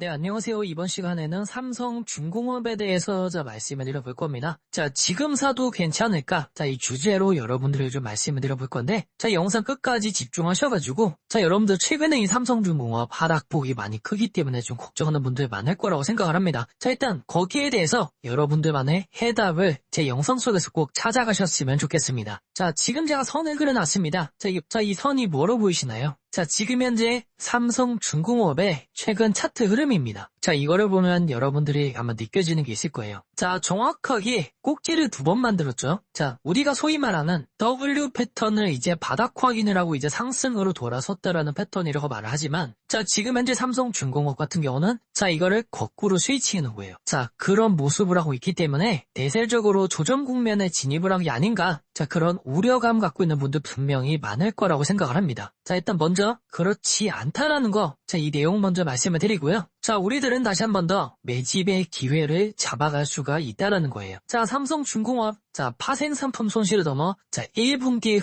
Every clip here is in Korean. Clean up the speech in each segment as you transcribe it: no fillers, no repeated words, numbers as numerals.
네, 안녕하세요. 이번 시간에는 삼성중공업에 대해서 말씀을 드려볼 겁니다. 지금 사도 괜찮을까? 이 주제로 여러분들에게 좀 말씀을 드려볼 건데, 영상 끝까지 집중하셔가지고, 여러분들 최근에 이 삼성중공업 하락폭이 많이 크기 때문에 좀 걱정하는 분들 많을 거라고 생각을 합니다. 일단 거기에 대해서 여러분들만의 해답을 제 영상 속에서 꼭 찾아가셨으면 좋겠습니다. 지금 제가 선을 그려놨습니다. 이 선이 뭐로 보이시나요? 지금 현재 삼성중공업의 최근 차트 흐름입니다. 이거를 보면 여러분들이 아마 느껴지는 게 있을 거예요. 정확하게 꼭지를 2번 만들었죠. 우리가 소위 말하는 W 패턴을 이제 바닥 확인을 하고 이제 상승으로 돌아섰다라는 패턴이라고 말을 하지만, 지금 현재 삼성중공업 같은 경우는, 이거를 거꾸로 스위칭해 놓은 거예요. 그런 모습을 하고 있기 때문에 대세적으로 조정 국면에 진입을 한 게 아닌가, 그런 우려감 갖고 있는 분들 분명히 많을 거라고 생각을 합니다. 일단 먼저 그렇지 않다라는 거, 이 내용 먼저 말씀을 드리고요. 우리들은 다시 한 번 더 매집의 기회를 잡아갈 수가 있다라는 거예요. 삼성중공업, 파생 상품 손실을 넘어 1분기의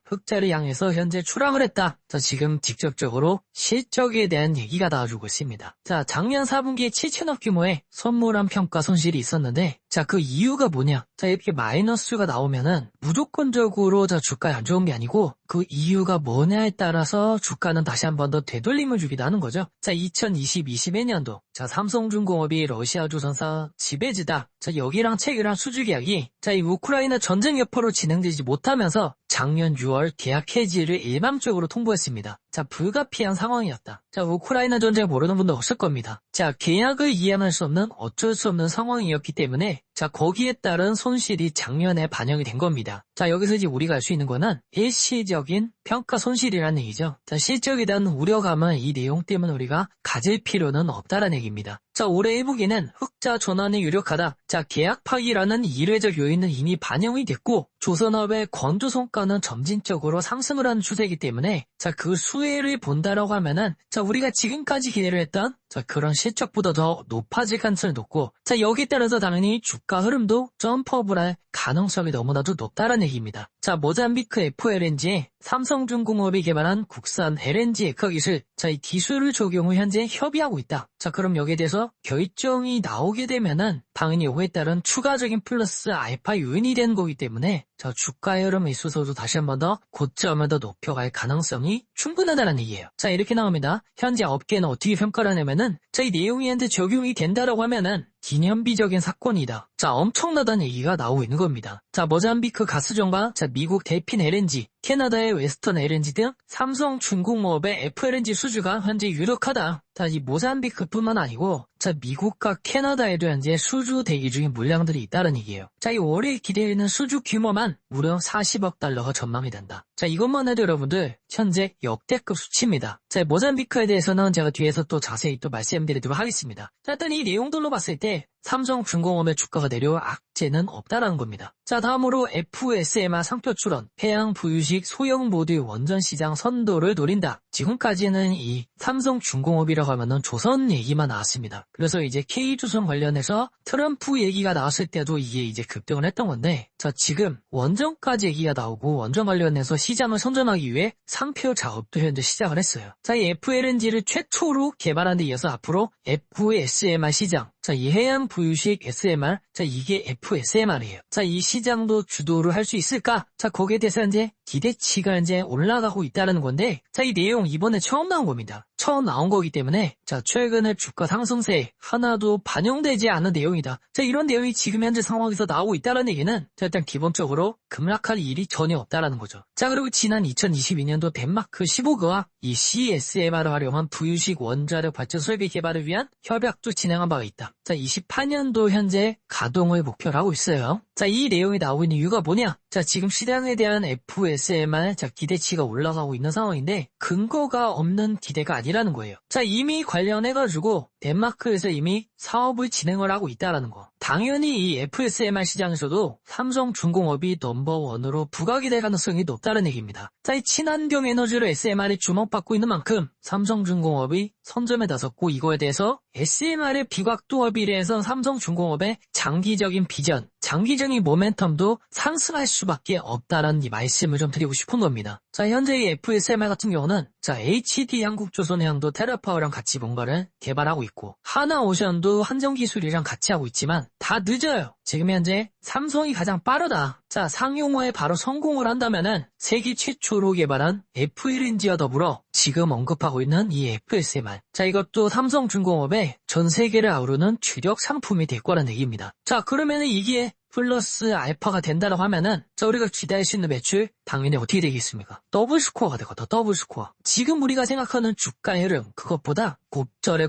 흑자를 향해서 현재 추락을 했다. 지금 직접적으로 실적에 대한 얘기가 나와주고 있습니다. 작년 4분기에 7천억 규모의 선물한 평가 손실이 있었는데, 그 이유가 뭐냐? 이렇게 마이너스가 나오면은 무조건적으로 주가에 안 좋은 게 아니고, 그 이유가 뭐냐에 따라서 주가는 다시 한 번 더 되돌림을 주기도 하는 거죠. 2020-21년도 삼성중공업이 러시아 조선사 지배지다. 여기랑 체결한 수주 계약이 이 우크라이나 전쟁 여파로 진행되지 못하면서 작년 6월 계약 해지를 일방적으로 통보했습니다. 불가피한 상황이었다. 우크라이나 전쟁 모르는 분도 없을 겁니다. 계약을 이행할 수 없는 어쩔 수 없는 상황이었기 때문에 거기에 따른 손실이 작년에 반영이 된 겁니다. 여기서 이제 우리가 알 수 있는 거는 일시적인 평가 손실이라는 얘기죠. 실적에 대한 우려감은 이 내용 때문에 우리가 가질 필요는 없다라는 얘기입니다. 올해 1분기는 흑자 전환이 유력하다. 계약 파기라는 이례적 요인은 이미 반영이 됐고, 조선업의 건조 성과는 점진적으로 상승을 하는 추세이기 때문에 그 수혜를 본다라고 하면은 우리가 지금까지 기대를 했던 그런 실적보다 더 높아질 가능성이 높고, 여기에 따라서 당연히 주가 흐름도 점프업을 할 가능성이 너무나도 높다는 얘기입니다. 모잠비크 FLNG에 삼성중공업이 개발한 국산 LNG 액화 기술, 이 기술을 적용 후 현재 협의하고 있다. 그럼 여기에 대해서 결정이 나오게 되면은 당연히 이거에 따른 추가적인 플러스 알파 요인이 되는 거기 때문에 주가의 흐름에 있어서도 다시 한 번 더 고점을 더 높여갈 가능성이 충분하다는 얘기예요. 이렇게 나옵니다. 현재 업계는 어떻게 평가를 하냐면은 이 내용이 현재 적용이 된다라고 하면은 기념비적인 사건이다. 엄청나다는 얘기가 나오고 있는 겁니다. 모잠비크 가스정바, 미국 델핀 LNG, 캐나다의 웨스턴 LNG 등 삼성중공업의 FLNG 수주가 현재 유력하다. 이 모잠비크뿐만 아니고 미국과 캐나다에도 현재 수주 대기 중인 물량들이 있다는 얘기예요. 이 올해 기대되는 수주 규모만 무려 40억 달러가 전망이 된다. 이것만 해도 여러분들 현재 역대급 수치입니다. 모잠비크에 대해서는 제가 뒤에서 또 자세히 또 말씀드리도록 하겠습니다. 일단 이 내용들로 봤을 때 삼성중공업의 주가가 내려올 악재는 없다라는 겁니다. 다음으로 FSMR 상표 출원, 해양 부유식 소형 모듈 원전 시장 선도를 노린다. 지금까지는 이 삼성중공업이라고 하면은 조선 얘기만 나왔습니다. 그래서 이제 K조선 관련해서 트럼프 얘기가 나왔을 때도 이게 이제 급등을 했던 건데, 지금 원전까지 얘기가 나오고 원전 관련해서 시장을 선점하기 위해 상표 작업도 현재 시작을 했어요. 이 FLNG를 최초로 개발한 데 이어서 앞으로 FSMR 시장, 이 해양 부유식 SMR, 이게 FSMR이에요. 이 시장도 주도를 할 수 있을까? 거기에 대해서 이제 기대치가 이제 올라가고 있다는 건데, 이 내용 이번에 처음 나온 겁니다. 처음 나온 거기 때문에 최근에 주가 상승세 하나도 반영되지 않은 내용이다. 이런 내용이 지금 현재 상황에서 나오고 있다는 얘기는 일단 기본적으로 급락할 일이 전혀 없다라는 거죠. 그리고 지난 2022년도 덴마크 15가와 이 CSMR을 활용한 부유식 원자력 발전 설비 개발을 위한 협약도 진행한 바가 있다. 28년도 현재 가동을 목표로 하고 있어요. 이 내용이 나오고 있는 이유가 뭐냐? 지금 시장에 대한 FSMR 기대치가 올라가고 있는 상황인데 근거가 없는 기대가 아니라는 거예요. 이미 관련해가지고 덴마크에서 이미 사업을 진행을 하고 있다라는 거. 당연히 이 FSMR 시장에서도 삼성중공업이 넘버원으로 부각이 될 가능성이 높다는 얘기입니다. 이 친환경 에너지로 SMR이 주목받고 있는 만큼 삼성중공업이 선점에 나섰고, 이거에 대해서 SMR의 비각도 협의를 해서 삼성중공업의 장기적인 비전, 장기적인 모멘텀도 상승할 수밖에 없다라는 이 말씀을 좀 드리고 싶은 겁니다. 현재 이 FSMR 같은 경우는 HD 한국조선해양도 테라파워랑 같이 뭔가를 개발하고 있고, 있고 하나오션도 한정기술이랑 같이 하고 있지만 다 늦어요. 지금 현재 삼성이 가장 빠르다. 자, 상용화에 바로 성공을 한다면은 세계 최초로 개발한 F1엔진과 더불어 지금 언급하고 있는 이 FSMR. 자, 이것도 삼성중공업의 전 세계를 아우르는 주력 상품이 될 거란 얘기입니다. 자, 그러면은 이게 플러스 알파가 된다라고 하면은 자, 우리가 기대할 수 있는 매출 당연히 어떻게 되겠습니까? 더블 스코어가 되거든. 더블 스코어. 지금 우리가 생각하는 주가 흐름 그것보다 곱절에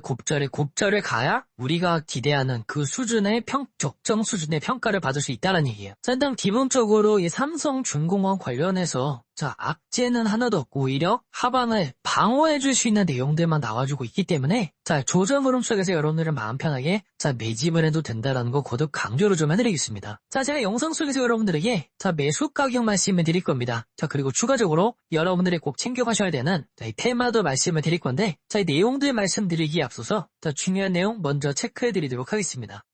가야 우리가 기대하는 그 수준의 적정 수준의 평가를 받을 수 있다는 얘기예요. 자, 일단 기본적으로 이 삼성중공업 관련해서 자, 악재는 하나도 없고 오히려 하방을 방어해줄 수 있는 내용들만 나와주고 있기 때문에 자, 조정 흐름 속에서 여러분들은 마음 편하게 자, 매집을 해도 된다라는 거 거듭 강조를 좀 해드리겠습니다. 자, 제가 영상 속에서 여러분들에게 자, 매수 가격 말씀을 드릴 겁니다. 자, 그리고 추가적으로 여러분들이 꼭 챙겨가셔야 되는 자, 이 테마도 말씀을 드릴 건데 자, 이 내용들 말씀드리기에 앞서서 자, 중요한 내용 먼저 체크해드리도록 하겠습니다.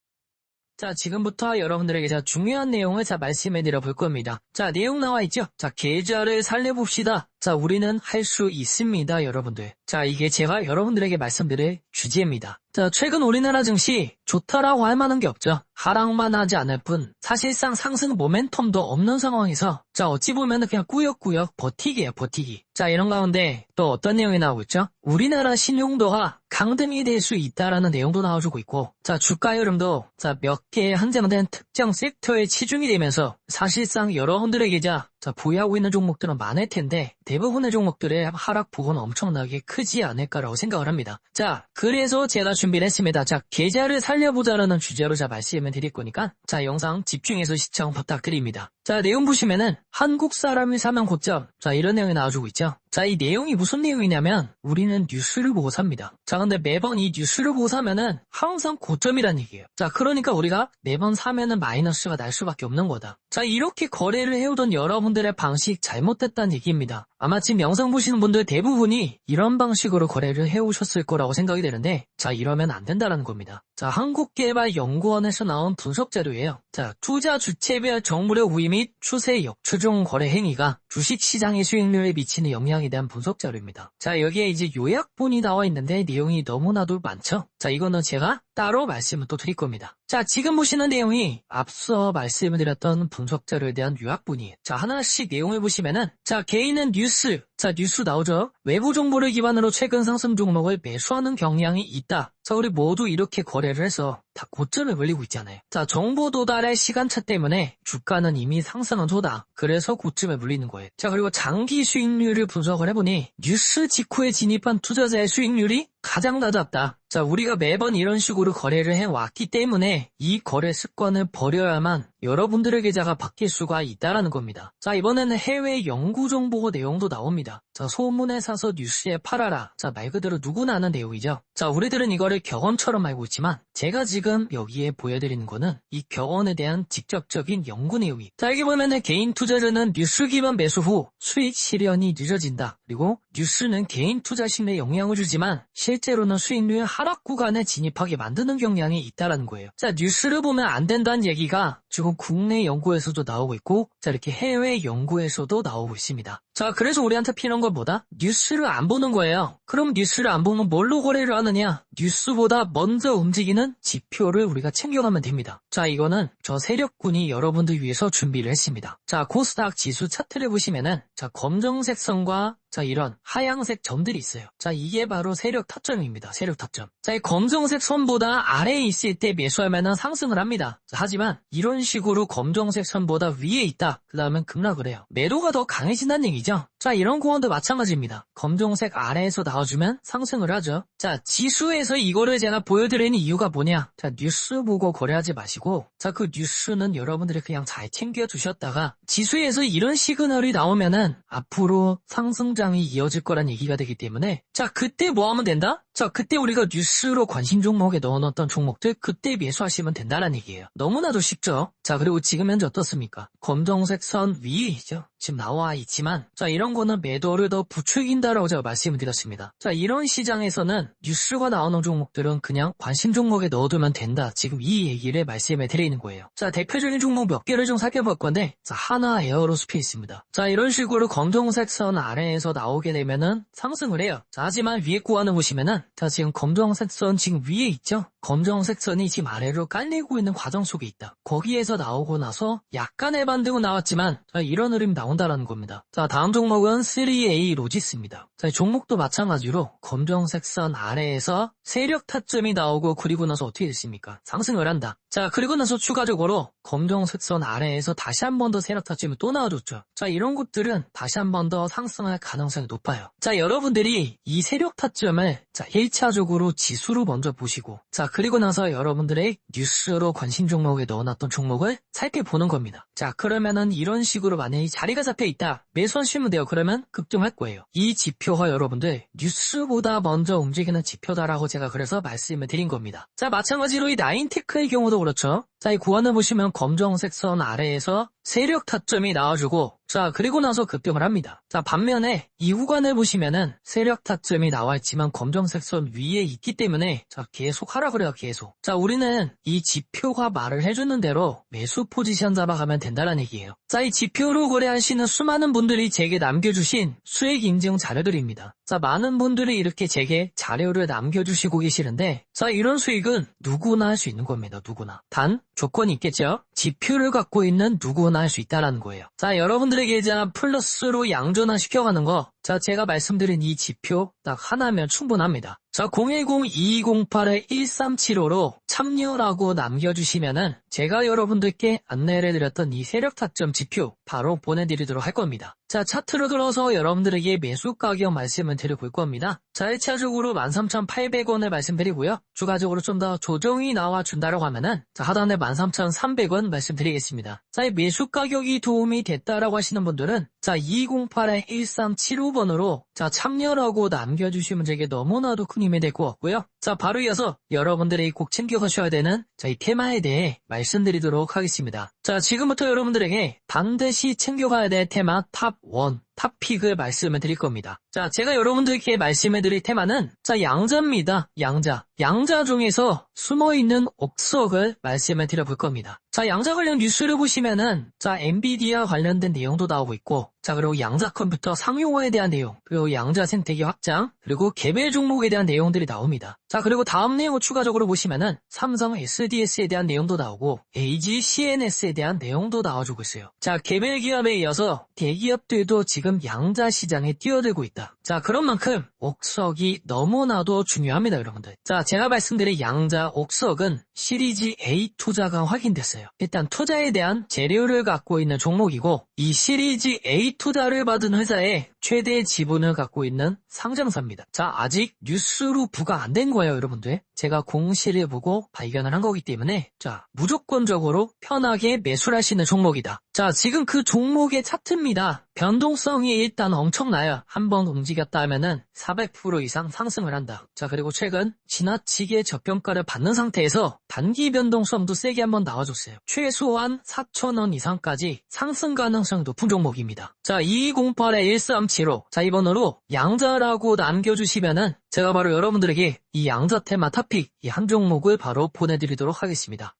자, 지금부터 여러분들에게 자, 중요한 내용을 자, 말씀해드려 볼 겁니다. 자, 내용 나와 있죠? 자, 계좌를 살려봅시다. 자, 우리는 할 수 있습니다, 여러분들. 자, 이게 제가 여러분들에게 말씀드릴 주제입니다. 자, 최근 우리나라 증시 좋다라고 할 만한 게 없죠. 하락만 하지 않을 뿐 사실상 상승 모멘텀도 없는 상황에서 자, 어찌 보면 그냥 꾸역꾸역 버티기예요, 버티기. 자, 이런 가운데 또 어떤 내용이 나오고 있죠? 우리나라 신용도가 강등이 될 수 있다라는 내용도 나와주고 있고 자, 주가 흐름도 자, 몇 개의 한정된 특정 섹터에 치중이 되면서 사실상 여러분들에게 자, 보유하고 있는 종목들은 많을 텐데 대부분의 종목들의 하락폭은 엄청나게 크지 않을까라고 생각을 합니다. 자, 그래서 제가 준비를 했습니다. 자, 계좌를 살려보자라는 주제로 자, 말씀을 드릴 거니까 자, 영상 집중해서 시청 부탁드립니다. 자, 내용 보시면은 한국 사람이 사면 고점 자, 이런 내용이 나와주고 있죠. 자, 이 내용이 무슨 내용이냐면 우리는 뉴스를 보고 삽니다. 자, 근데 매번 이 뉴스를 보고 사면은 항상 고점이란 얘기예요. 자, 그러니까 우리가 매번 사면은 마이너스가 날 수밖에 없는 거다. 자, 이렇게 거래를 해오던 여러분들의 방식 잘못됐다는 얘기입니다. 아마 지금 영상 보시는 분들 대부분이 이런 방식으로 거래를 해오셨을 거라고 생각이 되는데 자, 이러면 안 된다는 겁니다. 자, 한국개발연구원에서 나온 분석 자료예요. 자, 투자 주체별 정보력 우위 및 추세 역추종 거래 행위가 주식시장의 수익률에 미치는 영향에 대한 분석 자료입니다. 자, 여기에 이제 요약본이 나와 있는데 내용이 너무나도 많죠? 자, 이거는 제가 따로 말씀을 또 드릴 겁니다. 자, 지금 보시는 내용이 앞서 말씀을 드렸던 분석 자료에 대한 요약본이에요. 자, 하나씩 내용을 보시면은 자, 개인은 뉴스 나오죠? 외부 정보를 기반으로 최근 상승 종목을 매수하는 경향이 있다. 자, 우리 모두 이렇게 거래를 해서 다 고점을 벌리고 있잖아요. 자, 정보 도달의 시간차 때문에 주가는 이미 상승은 도다. 그래서 고점을 물리는 거예요. 자, 그리고 장기 수익률을 분석을 해보니 뉴스 직후에 진입한 투자자의 수익률이 가장 낮았다. 자, 우리가 매번 이런 식으로 거래를 해왔기 때문에 이 거래 습관을 버려야만 여러분들의 계좌가 바뀔 수가 있다라는 겁니다. 자, 이번에는 해외 연구 정보 내용도 나옵니다. 자, 소문에 사서 뉴스에 팔아라. 자, 말 그대로 누구나 아는 내용이죠. 자, 우리들은 이거를 경험처럼 알고 있지만 제가 지금 여기에 보여드리는 거는 이 경험에 대한 직접적인 연구 내용이. 자, 여기 보면은 개인 투자자는 뉴스 기반 매수 후 수익 실현이 늦어진다. 그리고 뉴스는 개인 투자 심리에 영향을 주지만 실제로는 수익률 하락 구간에 진입하게 만드는 경향이 있다라는 거예요. 자, 뉴스를 보면 안 된다는 얘기가 지금 국내 연구에서도 나오고 있고 자, 이렇게 해외 연구에서도 나오고 있습니다. 자, 그래서 우리한테 필요한 건 뭐다? 뉴스를 안 보는 거예요. 그럼 뉴스를 안 보면 뭘로 거래를 하느냐? 뉴스보다 먼저 움직이는 지표를 우리가 챙겨가면 됩니다. 자, 이거는 저 세력군이 여러분들 위해서 준비를 했습니다. 자, 코스닥 지수 차트를 보시면은 자, 검정색 선과 자, 이런 하양색 점들이 있어요. 자, 이게 바로 세력 타점입니다. 세력 타점. 자, 이 검정색 선보다 아래에 있을 때 매수하면 상승을 합니다. 자, 하지만 이런 식으로 검정색 선보다 위에 있다. 그 다음엔 급락을 해요. 매도가 더 강해진다는 얘기죠. 자, 이런 공원도 마찬가지입니다. 검정색 아래에서 나와주면 상승을 하죠. 자, 지수에서 이거를 제가 보여드리는 이유가 뭐냐? 자, 뉴스 보고 거래하지 마시고 자, 그 뉴스는 여러분들이 그냥 잘 챙겨주셨다가 지수에서 이런 시그널이 나오면은 앞으로 상승장이 이어질 거란 얘기가 되기 때문에 자, 그때 뭐 하면 된다? 자, 그때 우리가 뉴스로 관심 종목에 넣어놨던 종목들 그때 매수하시면 된다는 얘기예요. 너무나도 쉽죠? 자, 그리고 지금 현재 어떻습니까? 검정색 선 위에 있죠? 지금 나와 있지만 자 이런 거는 매도를 더 부추긴다라고 제가 말씀을 드렸습니다. 자 이런 시장에서는 뉴스가 나오는 종목들은 그냥 관심 종목에 넣어두면 된다. 지금 이 얘기를 말씀을 드리는 거예요. 자 대표적인 종목 몇 개를 좀 살펴볼 건데 자 하나 에어로스페이스입니다. 자 이런 식으로 검정색 선 아래에서 나오게 되면은 상승을 해요. 자 하지만 위에 구간을 보시면은 자 지금 검정색 선 지금 위에 있죠? 검정색 선이 지금 아래로 깔리고 있는 과정 속에 있다. 거기에서 나오고 나서 약간의 반등은 나왔지만 자, 이런 흐름이 나온다는 겁니다. 자 다음 종목은 3A 로지스입니다. 자, 이 종목도 마찬가지로 검정색 선 아래에서 세력 타점이 나오고 그리고 나서 어떻게 됐습니까? 상승을 한다. 자 그리고 나서 추가적으로 검정색 선 아래에서 다시 한 번 더 세력 타점이 또 나와줬죠. 자 이런 것들은 다시 한 번 더 상승할 가능성이 높아요. 자 여러분들이 이 세력 타점을 자 1차적으로 지수로 먼저 보시고 자 그리고 나서 여러분들의 뉴스로 관심 종목에 넣어놨던 종목을 살펴보는 겁니다. 자 그러면은 이런 식으로 만약에 자리가 잡혀있다 매수하시면 돼요. 그러면 급등할 거예요. 이 지표가 여러분들 뉴스보다 먼저 움직이는 지표다라고 제가 그래서 말씀을 드린 겁니다. 자 마찬가지로 이 나인테크의 경우도 그렇죠. 자 이 구간을 보시면 검정색 선 아래에서 세력 타점이 나와주고 자 그리고 나서 급등을 합니다. 자 반면에 이 구간을 보시면은 세력 타점이 나와있지만 검정색 선 위에 있기 때문에 자 계속 하라 그래요. 계속. 자 우리는 이 지표가 말을 해주는 대로 매수 포지션 잡아가면 된다는 얘기예요. 자 이 지표로 거래하시는 수많은 분들이 제게 남겨주신 수익 인증 자료들입니다. 자 많은 분들이 이렇게 제게 자료를 남겨주시고 계시는데 자 이런 수익은 누구나 할 수 있는 겁니다. 누구나. 단 조건이 있겠죠. 지표를 갖고 있는 누구나 할 수 있다는 거예요. 자 여러분들에게 자 플러스로 양전화 시켜가는 거 자 제가 말씀드린 이 지표 딱 하나면 충분합니다. 자 010-2208-1375로 참여라고 남겨주시면은 제가 여러분들께 안내를 드렸던 이 세력 타점 지표 바로 보내드리도록 할 겁니다. 자 차트로 들어서 여러분들에게 매수 가격 말씀을 드려볼 겁니다. 자 1차적으로 13,800원을 말씀드리고요. 추가적으로 좀 더 조정이 나와준다라고 하면은 자 하단에 13,300원 말씀드리겠습니다. 자 이 매수 가격이 도움이 됐다라고 하시는 분들은 자 2008-1375번으로 자 참여라고 남겨주시면 제게 너무나도 큰 힘이 될 것 같고요. 자 바로 이어서 여러분들이 꼭 챙겨가셔야 되는 자 이 테마에 대해 말씀드리도록 하겠습니다. 자 지금부터 여러분들에게 반드시 챙겨가야 될 테마 탑1 탑픽을 말씀을 드릴 겁니다. 자, 제가 여러분들께 말씀을 드릴 테마는 자, 양자입니다. 양자 중에서 숨어있는 옥석을 말씀을 드려볼 겁니다. 자, 양자 관련 뉴스를 보시면은 자, 엔비디아 관련된 내용도 나오고 있고 자, 그리고 양자 컴퓨터 상용화에 대한 내용, 그리고 양자 생태계 확장, 그리고 개별 종목에 대한 내용들이 나옵니다. 자, 그리고 다음 내용을 추가적으로 보시면은 삼성 SDS에 대한 내용도 나오고 AG CNS에 대한 내용도 나와주고 있어요. 자, 개별 기업에 이어서 대기업들도 지금 양자 시장에 뛰어들고 있다. 자, 그런 만큼 옥석이 너무나도 중요합니다, 여러분들. 자, 제가 말씀드린 양자 옥석은 시리즈 A 투자가 확인됐어요. 일단 투자에 대한 재료를 갖고 있는 종목이고 이 시리즈 A 투자를 받은 회사의 최대 지분을 갖고 있는 상장사입니다. 자, 아직 뉴스로 부가 안 된 거예요, 여러분들. 제가 공시를 보고 발견을 한 거기 때문에 자, 무조건적으로 편하게 매수를 하시는 종목이다. 자, 지금 그 종목의 차트입니다. 변동성이 일단 엄청나요. 한번 움직였다 하면은 400% 이상 상승을 한다. 자, 그리고 최근 지나치게 저평가를 받는 상태에서 단기 변동성도 세게 한번 나와줬어요. 최소한 4,000원 이상까지 상승 가능성이 높은 종목입니다. 자, 2208-1375. 자, 이번으로 양자라고 남겨주시면은 제가 바로 여러분들에게 이 양자 테마 탑픽 이 한 종목을 바로 보내드리도록 하겠습니다.